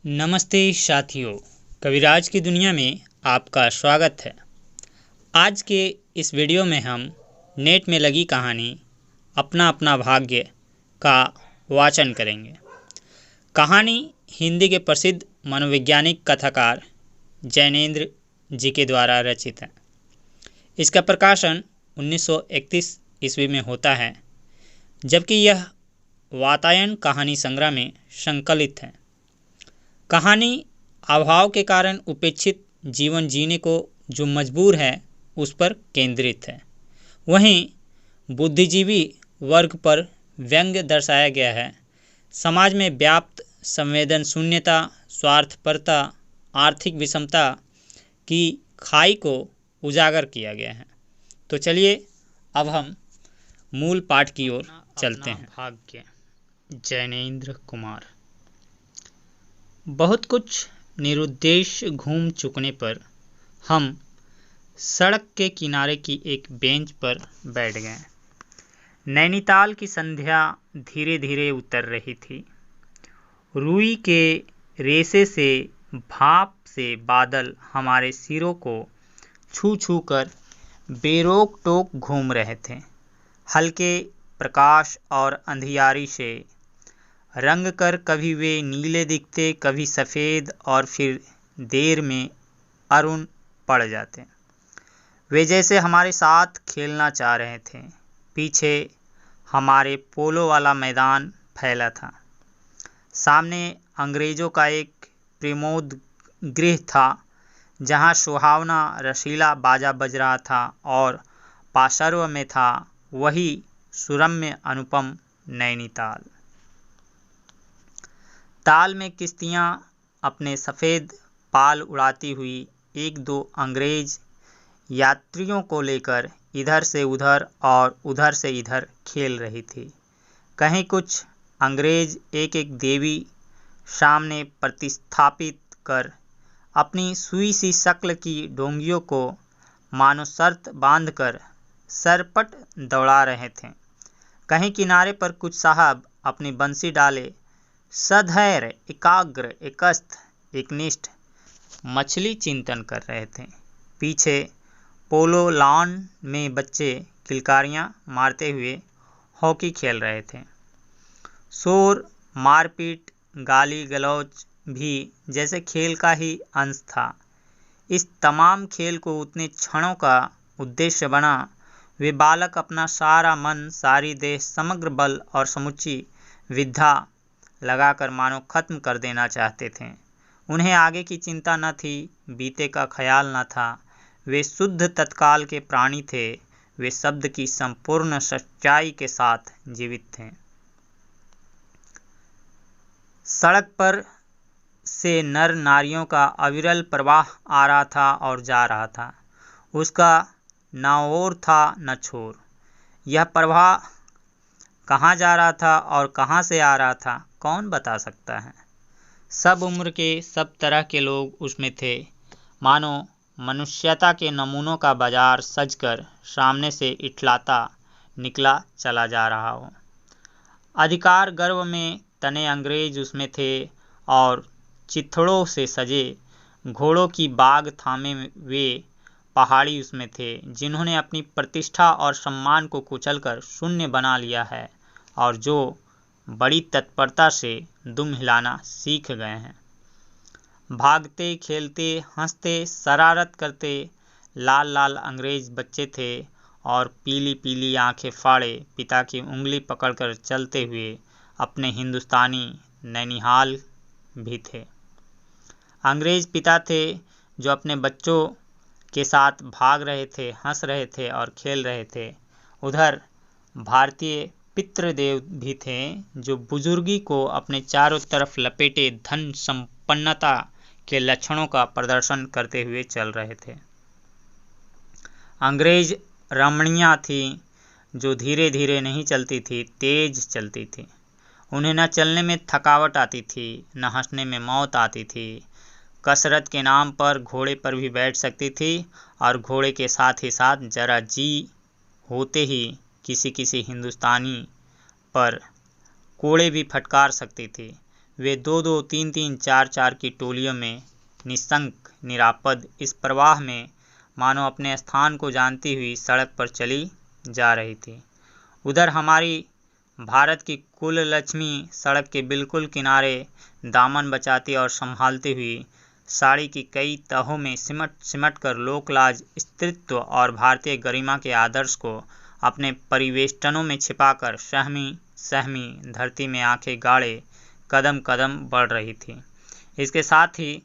नमस्ते साथियों, कविराज की दुनिया में आपका स्वागत है। आज के इस वीडियो में हम नेट में लगी कहानी अपना अपना भाग्य का वाचन करेंगे। कहानी हिंदी के प्रसिद्ध मनोवैज्ञानिक कथाकार जैनेंद्र जी के द्वारा रचित है। इसका प्रकाशन 1931 ईस्वी में होता है, जबकि यह वातायन कहानी संग्रह में संकलित है। कहानी अभाव के कारण उपेक्षित जीवन जीने को जो मजबूर है उस पर केंद्रित है। वहीं बुद्धिजीवी वर्ग पर व्यंग्य दर्शाया गया है। समाज में व्याप्त संवेदन शून्यता, स्वार्थपरता, आर्थिक विषमता की खाई को उजागर किया गया है। तो चलिए अब हम मूल पाठ की ओर चलते हैं। भाग्य, जैनेंद्र कुमार। बहुत कुछ निरुद्देश्य घूम चुकने पर हम सड़क के किनारे की एक बेंच पर बैठ गए। नैनीताल की संध्या धीरे धीरे उतर रही थी। रुई के रेशे से भाप से बादल हमारे सिरों को छू छू कर बेरोक टोक घूम रहे थे। हल्के प्रकाश और अंधियारी से रंग कर कभी वे नीले दिखते, कभी सफ़ेद, और फिर देर में अरुण पड़ जाते। वे जैसे हमारे साथ खेलना चाह रहे थे। पीछे हमारे पोलो वाला मैदान फैला था। सामने अंग्रेज़ों का एक प्रमोद गृह था, जहाँ सुहावना रसीला बाजा बज रहा था, और पार्श्व में था वही सुरम्य अनुपम नैनीताल। ताल में किश्तियाँ अपने सफ़ेद पाल उड़ाती हुई एक दो अंग्रेज यात्रियों को लेकर इधर से उधर और उधर से इधर खेल रही थी। कहीं कुछ अंग्रेज एक एक देवी सामने प्रतिस्थापित कर अपनी सुई सी शक्ल की डोंगियों को मानो शर्त बांधकर सरपट दौड़ा रहे थे। कहीं किनारे पर कुछ साहब अपनी बंसी डाले सधैर्य, एकाग्र, एकस्थ, एकनिष्ठ मछली चिंतन कर रहे थे। पीछे पोलो लॉन में बच्चे किलकारियाँ मारते हुए हॉकी खेल रहे थे। शोर, मारपीट, गाली गलौज भी जैसे खेल का ही अंश था। इस तमाम खेल को उतने क्षणों का उद्देश्य बना वे बालक अपना सारा मन, सारी देह, समग्र बल और समुची विद्या लगाकर मानो खत्म कर देना चाहते थे। उन्हें आगे की चिंता न थी, बीते का ख्याल न था। वे शुद्ध तत्काल के प्राणी थे। वे शब्द की संपूर्ण सच्चाई के साथ जीवित थे। सड़क पर से नर नारियों का अविरल प्रवाह आ रहा था और जा रहा था। उसका न ओर था न छोर। यह प्रवाह कहाँ जा रहा था और कहाँ से आ रहा था, कौन बता सकता है। सब उम्र के, सब तरह के लोग उसमें थे। मानो मनुष्यता के नमूनों का बाजार सजकर सामने से इठलाता निकला चला जा रहा हो। अधिकार गर्व में तने अंग्रेज उसमें थे, और चिथड़ों से सजे घोड़ों की बाग थामे वे पहाड़ी उसमें थे, जिन्होंने अपनी प्रतिष्ठा और सम्मान को कुचलकर शून्य बना लिया है, और जो बड़ी तत्परता से दुम हिलाना सीख गए हैं। भागते, खेलते, हंसते, शरारत करते लाल लाल अंग्रेज बच्चे थे, और पीली पीली आंखें फाड़े पिता की उंगली पकड़कर चलते हुए अपने हिंदुस्तानी नैनिहाल भी थे। अंग्रेज पिता थे जो अपने बच्चों के साथ भाग रहे थे, हंस रहे थे और खेल रहे थे। उधर भारतीय पितृदेव भी थे जो बुजुर्गी को अपने चारों तरफ लपेटे धन संपन्नता के लक्षणों का प्रदर्शन करते हुए चल रहे थे। अंग्रेज रमणियाँ थीं जो धीरे धीरे नहीं चलती थी, तेज चलती थी। उन्हें न चलने में थकावट आती थी, न हंसने में मौत आती थी। कसरत के नाम पर घोड़े पर भी बैठ सकती थी, और घोड़े के साथ ही साथ जरा जी होते ही किसी किसी हिंदुस्तानी पर कोड़े भी फटकार सकती थी। वे 2-2, 3-3, 4-4 की टोलियों में निशंक निरापद इस प्रवाह में मानो अपने स्थान को जानती हुई सड़क पर चली जा रही थी। उधर हमारी भारत की कुल लक्ष्मी सड़क के बिल्कुल किनारे दामन बचाती और संभालती हुई साड़ी की कई तहों में सिमट कर लोकलाज, स्त्रीत्व और भारतीय गरिमा के आदर्श को अपने परिवेष्टनों में छिपाकर सहमी धरती में आंखें गाड़े कदम कदम बढ़ रही थी। इसके साथ ही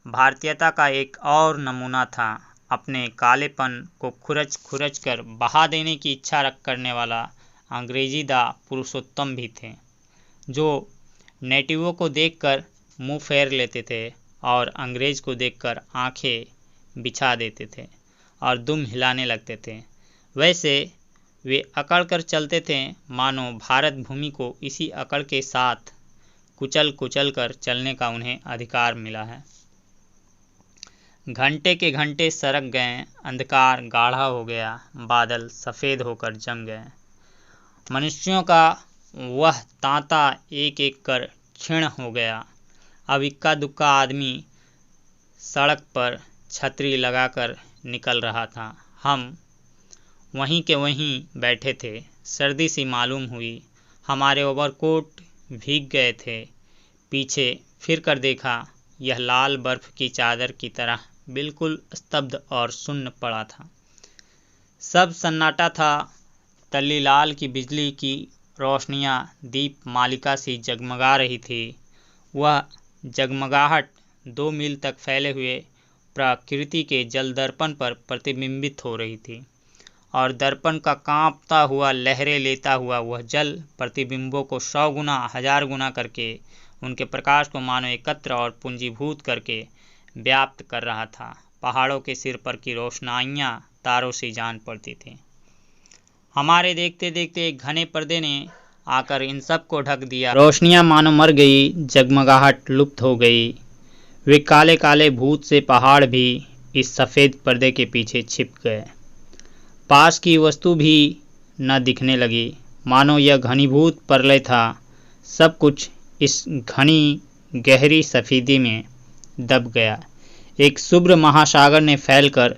भारतीयता का एक और नमूना था। अपने कालेपन को खुरच कर बहा देने की इच्छा रख करने वाला अंग्रेजी दा पुरुषोत्तम भी थे, जो नेटिवों को देखकर मुंह फेर लेते थे और अंग्रेज को देखकर आंखें बिछा देते थे और दुम हिलाने लगते थे। वैसे वे अकड़ कर चलते थे मानो भारत भूमि को इसी अकड़ के साथ कुचल कर चलने का उन्हें अधिकार मिला है। घंटे के घंटे सरक गए, अंधकार गाढ़ा हो गया, बादल सफ़ेद होकर जम गए। मनुष्यों का वह तांता एक एक कर क्षीण हो गया। अब इक्का दुक्का आदमी सड़क पर छतरी लगाकर निकल रहा था। हम वहीं के वहीं बैठे थे। सर्दी सी मालूम हुई। हमारे ओवरकोट भीग गए थे। पीछे फिर कर देखा, यह लाल बर्फ की चादर की तरह बिल्कुल स्तब्ध और सुन्न पड़ा था। सब सन्नाटा था। तल्लीलाल की बिजली की रोशनियां दीप मालिका सी जगमगा रही थी। वह जगमगाहट 2 मील तक फैले हुए प्रकृति के जल दर्पण पर प्रतिबिंबित हो रही थी और दर्पण का कांपता हुआ लहरें लेता हुआ वह जल प्रतिबिंबों को 100 गुना 1000 गुना करके उनके प्रकाश को मानो एकत्र और पूंजीभूत करके व्याप्त कर रहा था। पहाड़ों के सिर पर की रोशनाइयाँ तारों से जान पड़ती थी। हमारे देखते देखते एक घने पर्दे ने आकर इन सब को ढक दिया। रोशनियां मानो मर गई, जगमगाहट लुप्त हो गई। वे काले काले भूत से पहाड़ भी इस सफ़ेद पर्दे के पीछे छिप गए। पास की वस्तु भी न दिखने लगी, मानो यह घनीभूत प्रलय था। सब कुछ इस घनी गहरी सफेदी में दब गया। एक शुभ्र महासागर ने फैलकर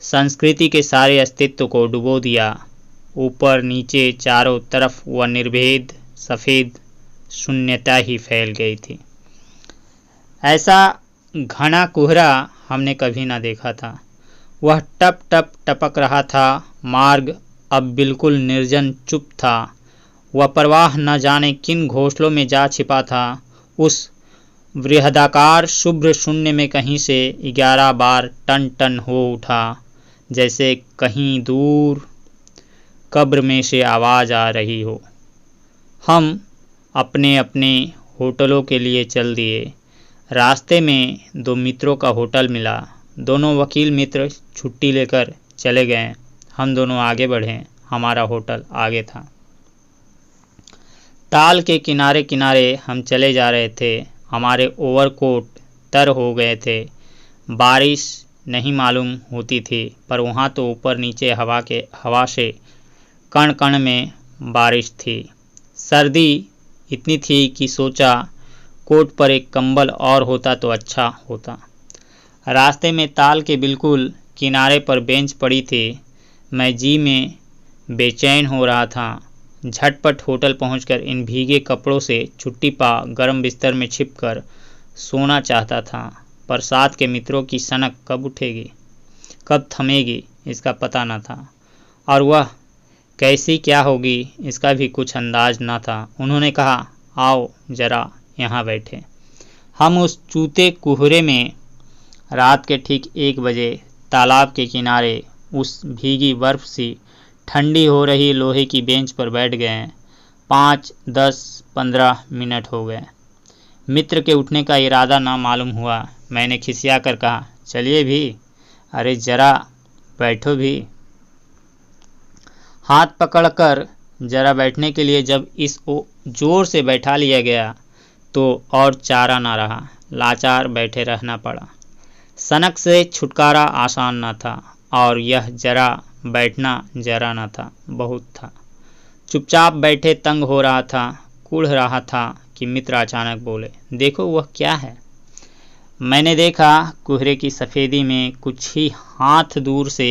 संस्कृति के सारे अस्तित्व को डुबो दिया। ऊपर नीचे चारों तरफ वह निर्भेद सफ़ेद शून्यता ही फैल गई थी। ऐसा घना कोहरा हमने कभी न देखा था। वह टप टप टपक रहा था। मार्ग अब बिल्कुल निर्जन चुप था। वह प्रवाह न जाने किन घोंसलों में जा छिपा था। उस बृहदाकार शुभ्र शून्य में कहीं से 11 बार टन टन हो उठा, जैसे कहीं दूर कब्र में से आवाज़ आ रही हो। हम अपने अपने होटलों के लिए चल दिए। रास्ते में 2 मित्रों का होटल मिला। दोनों वकील मित्र छुट्टी लेकर चले गए। हम दोनों आगे बढ़े। हमारा होटल आगे था। ताल के किनारे किनारे हम चले जा रहे थे। हमारे ओवरकोट तर हो गए थे। बारिश नहीं मालूम होती थी, पर वहाँ तो ऊपर नीचे हवा से कण कण में बारिश थी। सर्दी इतनी थी कि सोचा कोट पर एक कंबल और होता तो अच्छा होता। रास्ते में ताल के बिल्कुल किनारे पर बेंच पड़ी थी। मैं जी में बेचैन हो रहा था। झटपट होटल पहुंचकर इन भीगे कपड़ों से छुट्टी पा गर्म बिस्तर में छिपकर सोना चाहता था, पर साथ के मित्रों की सनक कब उठेगी, कब थमेगी, इसका पता न था, और वह कैसी क्या होगी इसका भी कुछ अंदाज न था। उन्होंने कहा, आओ जरा यहाँ बैठे। हम उस चूते कुहरे में रात के ठीक 1 बजे तालाब के किनारे उस भीगी बर्फ सी ठंडी हो रही लोहे की बेंच पर बैठ गए। 5, 10, 15 मिनट हो गए। मित्र के उठने का इरादा ना मालूम हुआ। मैंने खिसिया कर कहा, चलिए भी, अरे जरा बैठो भी। हाथ पकड़कर जरा बैठने के लिए जब इस जोर से बैठा लिया गया तो और चारा ना रहा। लाचार बैठे रहना पड़ा। सनक से छुटकारा आसान न था, और यह जरा बैठना जरा न था, बहुत था। चुपचाप बैठे तंग हो रहा था, कुढ़ रहा था कि मित्र अचानक बोले, देखो वह क्या है। मैंने देखा कोहरे की सफ़ेदी में कुछ ही हाथ दूर से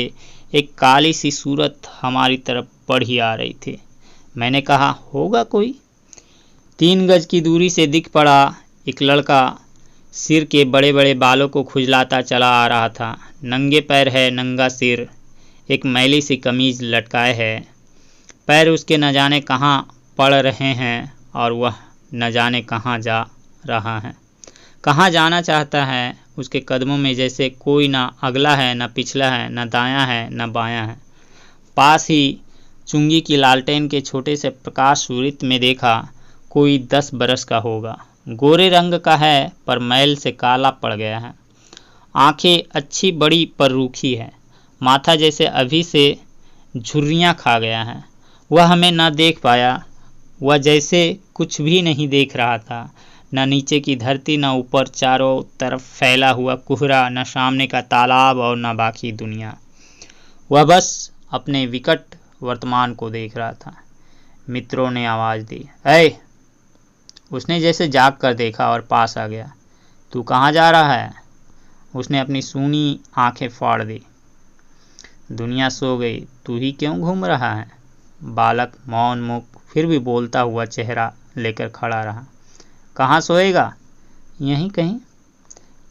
एक काली सी सूरत हमारी तरफ बढ़ी आ रही थी। मैंने कहा, होगा कोई। 3 गज की दूरी से दिख पड़ा एक लड़का, सिर के बड़े बड़े बालों को खुजलाता चला आ रहा था। नंगे पैर है, नंगा सिर, एक मैली सी कमीज लटकाए है। पैर उसके न जाने कहाँ पड़ रहे हैं और वह न जाने कहाँ जा रहा है, कहाँ जाना चाहता है। उसके कदमों में जैसे कोई ना अगला है, न पिछला है, न दायां है, न बायां है। पास ही चुंगी की लालटेन के छोटे से प्रकाश वृत्त में देखा, कोई 10 बरस का होगा। गोरे रंग का है पर मैल से काला पड़ गया है। आंखें अच्छी बड़ी पर रूखी है। माथा जैसे अभी से झुर्रियाँ खा गया है। वह हमें न देख पाया। वह जैसे कुछ भी नहीं देख रहा था, न नीचे की धरती, न ऊपर चारों तरफ फैला हुआ कोहरा, न सामने का तालाब और न बाकी दुनिया। वह बस अपने विकट वर्तमान को देख रहा था। मित्रों ने आवाज़ दी, ऐ! उसने जैसे जाग कर देखा और पास आ गया। तू कहाँ जा रहा है? उसने अपनी सूनी आंखें फाड़ दी। दुनिया सो गई, तू ही क्यों घूम रहा है? बालक मौन मुख फिर भी बोलता हुआ चेहरा लेकर खड़ा रहा। कहाँ सोएगा? यहीं कहीं।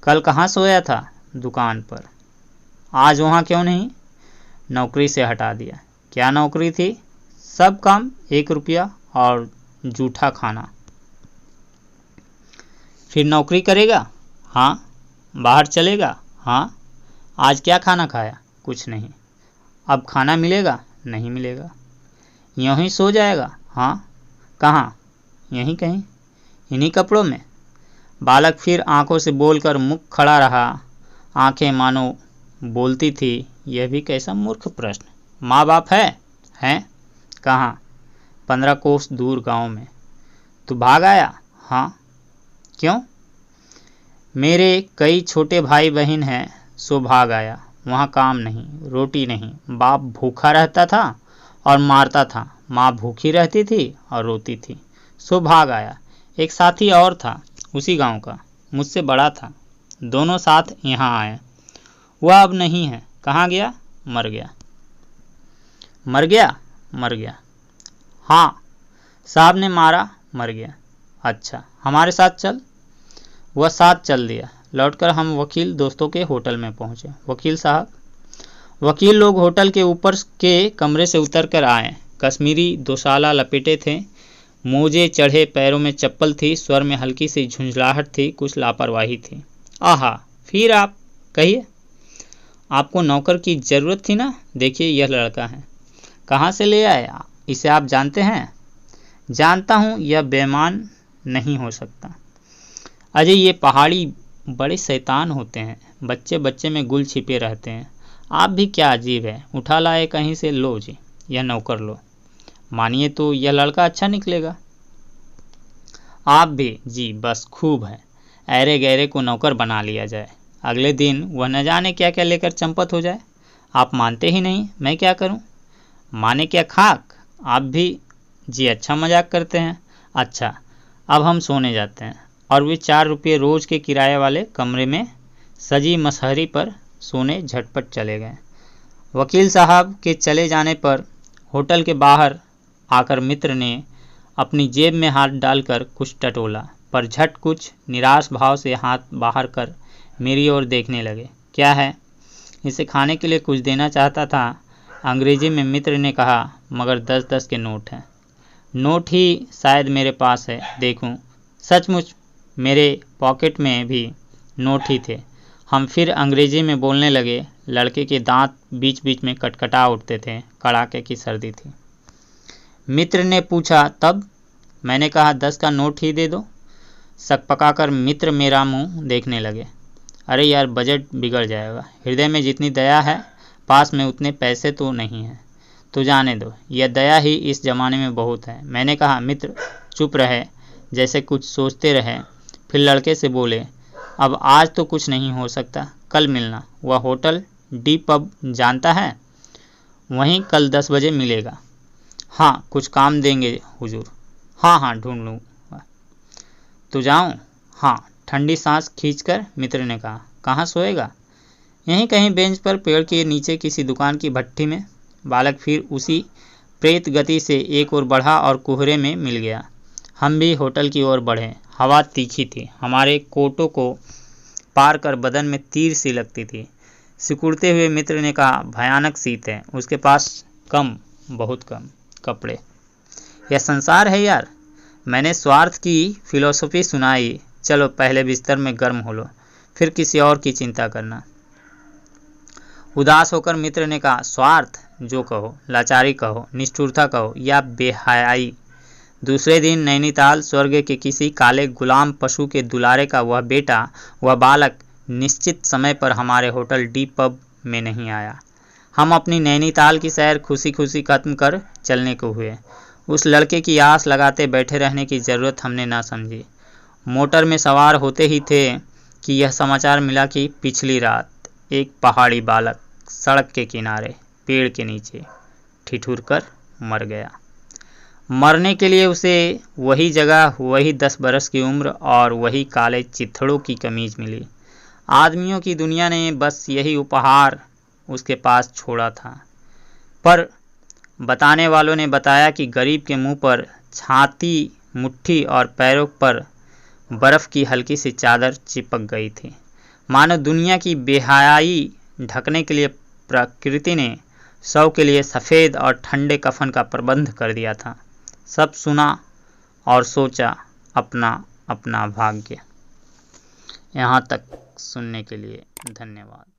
कल कहाँ सोया था? दुकान पर। आज वहाँ क्यों नहीं? नौकरी से हटा दिया। क्या नौकरी थी? सब काम, 1 रुपया और जूठा खाना। फिर नौकरी करेगा? हाँ। बाहर चलेगा? हाँ। आज क्या खाना खाया? कुछ नहीं। अब खाना मिलेगा? नहीं मिलेगा। यूं ही सो जाएगा? हाँ। कहाँ? यहीं कहीं। इन्हीं कपड़ों में? बालक फिर आंखों से बोलकर मुख खड़ा रहा। आंखें मानो बोलती थी, यह भी कैसा मूर्ख प्रश्न। माँ बाप है? हैं? कहाँ? 15 कोस दूर गांव में। तू भाग आया? हाँ। क्यों? मेरे कई छोटे भाई बहन हैं, सो भाग आया। वहाँ काम नहीं, रोटी नहीं। बाप भूखा रहता था और मारता था, माँ भूखी रहती थी और रोती थी, सो भाग आया। एक साथी और था, उसी गांव का, मुझसे बड़ा था। दोनों साथ यहाँ आए। वह अब नहीं है। कहाँ गया? मर गया। मर गया? मर गया। हाँ, साहब ने मारा, मर गया। अच्छा, हमारे साथ चल। वह साथ चल दिया। लौटकर हम वकील दोस्तों के होटल में पहुंचे। वकील साहब। वकील लोग होटल के ऊपर के कमरे से उतर कर आए। कश्मीरी दोशाला लपेटे थे, मोजे चढ़े, पैरों में चप्पल थी, स्वर में हल्की सी झुंझलाहट थी, कुछ लापरवाही थी। आहा, फिर आप कहिए। आपको नौकर की ज़रूरत थी ना? देखिए, यह लड़का है। कहाँ से ले आए? इसे आप जानते हैं? जानता हूँ, यह बेईमान नहीं हो सकता। अजय, ये पहाड़ी बड़े शैतान होते हैं। बच्चे बच्चे में गुल छिपे रहते हैं। आप भी क्या अजीब है। उठा लाए कहीं से। लो जी, यह नौकर लो। मानिए तो यह लड़का अच्छा निकलेगा। आप भी जी, बस खूब है। ऐरे गैरे को नौकर बना लिया जाए, अगले दिन वह न जाने क्या क्या लेकर चंपत हो जाए। आप मानते ही नहीं, मैं क्या करूं? माने क्या खाक। आप भी जी अच्छा मजाक करते हैं। अच्छा, अब हम सोने जाते हैं। और वे 4 रुपये रोज के किराए वाले कमरे में सजी मसहरी पर सोने झटपट चले गए। वकील साहब के चले जाने पर होटल के बाहर आकर मित्र ने अपनी जेब में हाथ डालकर कुछ टटोला, पर झट कुछ निराश भाव से हाथ बाहर कर मेरी ओर देखने लगे। क्या है? इसे खाने के लिए कुछ देना चाहता था। अंग्रेजी में मित्र ने कहा, मगर 10-10 के नोट हैं। नोट ही शायद मेरे पास है, देखूं। सचमुच मेरे पॉकेट में भी नोट ही थे। हम फिर अंग्रेजी में बोलने लगे। लड़के के दांत बीच बीच में कटकटा उठते थे, कड़ाके की सर्दी थी। मित्र ने पूछा, तब? मैंने कहा, 10 का नोट ही दे दो। सकपकाकर मित्र मेरा मुंह देखने लगे। अरे यार, बजट बिगड़ जाएगा। हृदय में जितनी दया है, पास में उतने पैसे तो नहीं हैं। तो जाने दो, यह दया ही इस जमाने में बहुत है। मैंने कहा। मित्र चुप रहे, जैसे कुछ सोचते रहे। फिर लड़के से बोले, अब आज तो कुछ नहीं हो सकता, कल मिलना। वह होटल डी पब जानता है? वहीं कल 10 बजे मिलेगा। हाँ, कुछ काम देंगे हुजूर। हाँ हाँ, ढूंढ लूँगा। तो जाऊं? हाँ, ठंडी सांस खींचकर मित्र ने कहा। कहाँ सोएगा? यहीं कहीं बेंच पर, पेड़ के नीचे किसी दुकान की भट्ठी में। बालक फिर उसी प्रेत गति से एक ओर बढ़ा और कोहरे में मिल गया। हम भी होटल की ओर बढ़े। हवा तीखी थी, हमारे कोटों को पार कर बदन में तीर सी लगती थी। सिकुड़ते हुए मित्र ने कहा, भयानक शीत है। उसके पास बहुत कम कपड़े। यह संसार है यार। मैंने स्वार्थ की फिलॉसफी सुनाई। चलो पहले बिस्तर में गर्म हो लो, फिर किसी और की चिंता करना। उदास होकर मित्र ने कहा, स्वार्थ जो कहो, लाचारी कहो, निष्ठुरता कहो या बेहयाई। दूसरे दिन नैनीताल स्वर्ग के किसी काले गुलाम पशु के दुलारे का वह बेटा, वह बालक निश्चित समय पर हमारे होटल डी पब में नहीं आया। हम अपनी नैनीताल की सैर खुशी खुशी खत्म कर चलने को हुए। उस लड़के की आस लगाते बैठे रहने की ज़रूरत हमने ना समझी। मोटर में सवार होते ही थे कि यह समाचार मिला कि पिछली रात एक पहाड़ी बालक सड़क के किनारे पेड़ के नीचे ठिठुर कर मर गया। मरने के लिए उसे वही जगह, वही 10 बरस की उम्र और वही काले चिथड़ों की कमीज मिली। आदमियों की दुनिया ने बस यही उपहार उसके पास छोड़ा था। पर बताने वालों ने बताया कि गरीब के मुंह पर छाती, मुट्ठी और पैरों पर बर्फ़ की हल्की सी चादर चिपक गई थी। मानो दुनिया की बेहयाई ढकने के लिए प्रकृति ने शव के लिए सफ़ेद और ठंडे कफन का प्रबंध कर दिया था। सब सुना और सोचा अपना अपना भाग्य। यहाँ तक सुनने के लिए धन्यवाद।